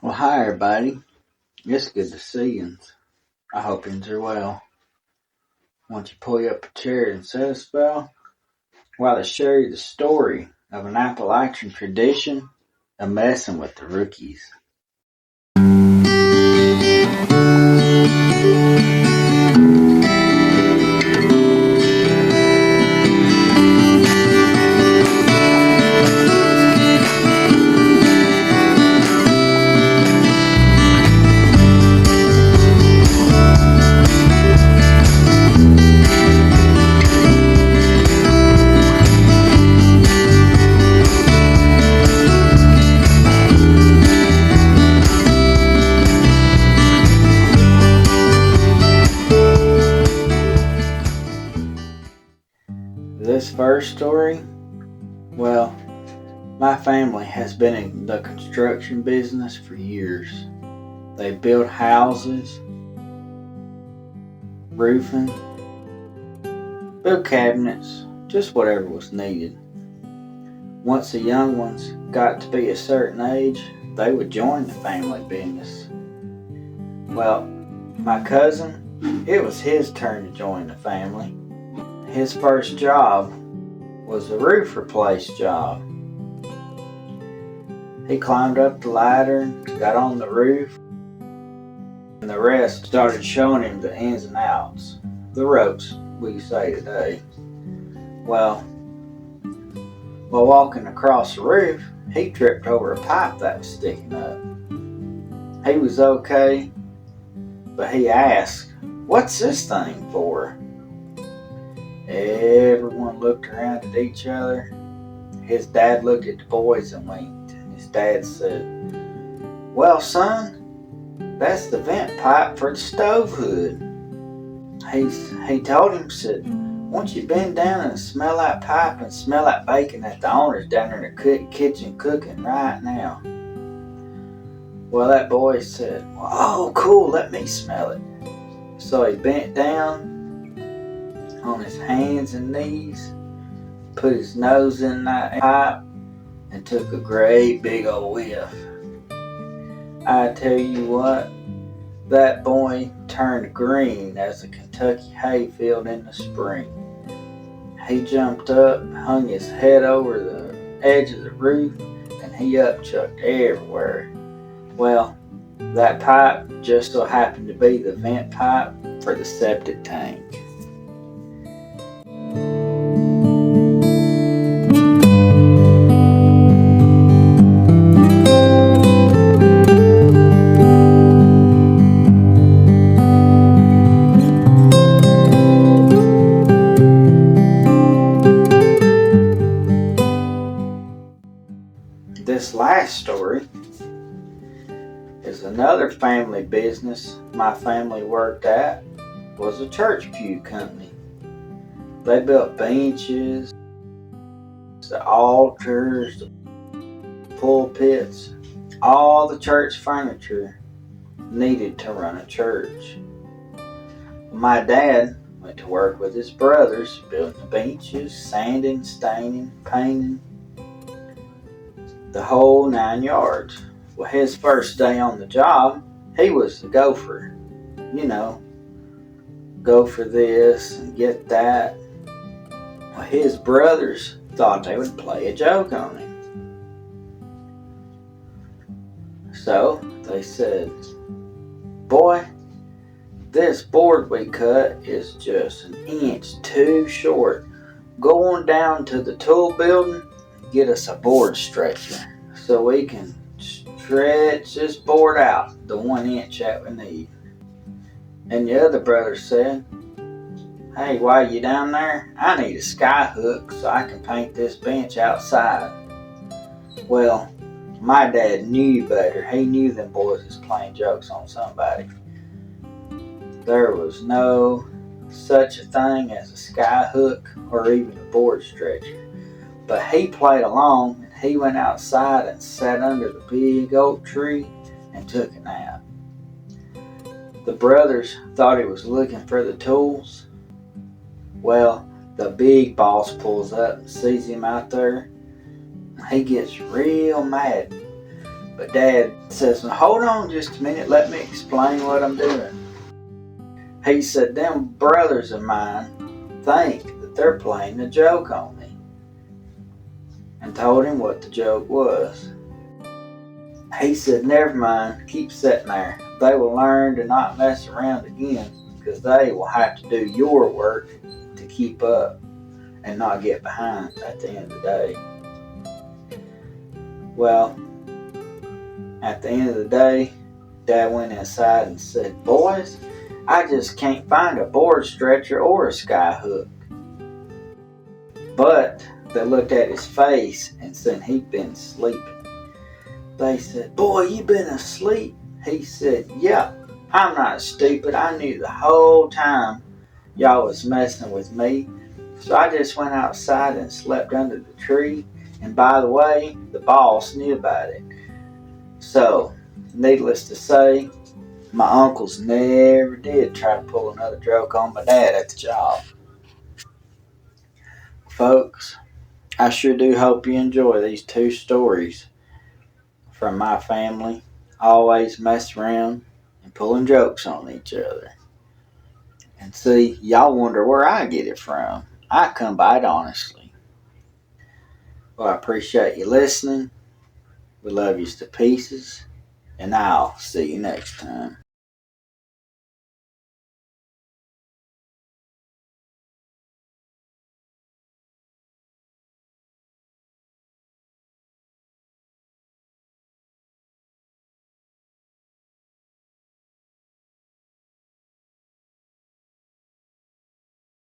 Well, hi everybody. It's good to see you. I hope you're well. Why don't you pull you up a chair and sit a spell while I share you the story of an Appalachian tradition of messing with the rookies. This first story, well, my family has been in the construction business for years. They built houses, roofing, built cabinets, just whatever was needed. Once the young ones got to be a certain age, they would join the family business. Well, my cousin, it was his turn to join the family. His first job was a roof replace job. He climbed up the ladder, got on the roof, and the rest started showing him the ins and outs, the ropes, we say today. Well, while walking across the roof, he tripped over a pipe that was sticking up. He was okay, but he asked, "What's this thing for?" Everyone looked around at each other. His dad looked at the boys and winked. His dad said, "Well, son, that's the vent pipe for the stove hood." He told him, said, "Won't you bend down and smell that pipe and smell that bacon that the owner's down in the kitchen cooking right now?" Well, that boy said, "Well, oh, cool, let me smell it." So he bent down on his hands and knees, put his nose in that pipe, and took a great big old whiff. I tell you what, that boy turned green as a Kentucky hayfield in the spring. He jumped up, hung his head over the edge of the roof, and he upchucked everywhere. Well, that pipe just so happened to be the vent pipe for the septic tank. This last story is another family business my family worked at, was a church pew company. They built benches, the altars, the pulpits, all the church furniture needed to run a church. My dad went to work with his brothers, building the benches, sanding, staining, painting, the whole 9 yards. Well, his first day on the job, he was the gopher. Go for this and get that. Well, his brothers thought they would play a joke on him. So they said, "Boy, this board we cut is just an inch too short. Go on down to the tool building and get us a board stretcher so we can stretch this board out the 1 inch that we need." And the other brother said, "Hey, while you down there, I need a sky hook so I can paint this bench outside." Well, my dad knew better. He knew them boys was playing jokes on somebody. There was no such a thing as a sky hook or even a board stretcher. But he played along, and he went outside and sat under the big oak tree and took a nap. The brothers thought he was looking for the tools. Well, the big boss pulls up and sees him out there. He gets real mad. But Dad says, "Now, hold on just a minute, let me explain what I'm doing." He said, "Them brothers of mine think that they're playing a joke on me," and told him what the joke was. He said, "Never mind, keep sitting there. They will learn to not mess around again, because they will have to do your work to keep up and not get behind at the end of the day." Well, at the end of the day, Dad went inside and said, "Boys, I just can't find a board stretcher or a sky hook." But they looked at his face and said he'd been sleeping. They said, "Boy, you been asleep?" He said, "Yep, I'm not stupid. I knew the whole time y'all was messing with me. So I just went outside and slept under the tree. And by the way, the boss knew about it." So, needless to say, my uncles never did try to pull another joke on my dad at the job. Folks, I sure do hope you enjoy these two stories from my family. Always mess around and pulling jokes on each other. And see, y'all wonder where I get it from. I come by it honestly. Well, I appreciate you listening. We love you to pieces. And I'll see you next time.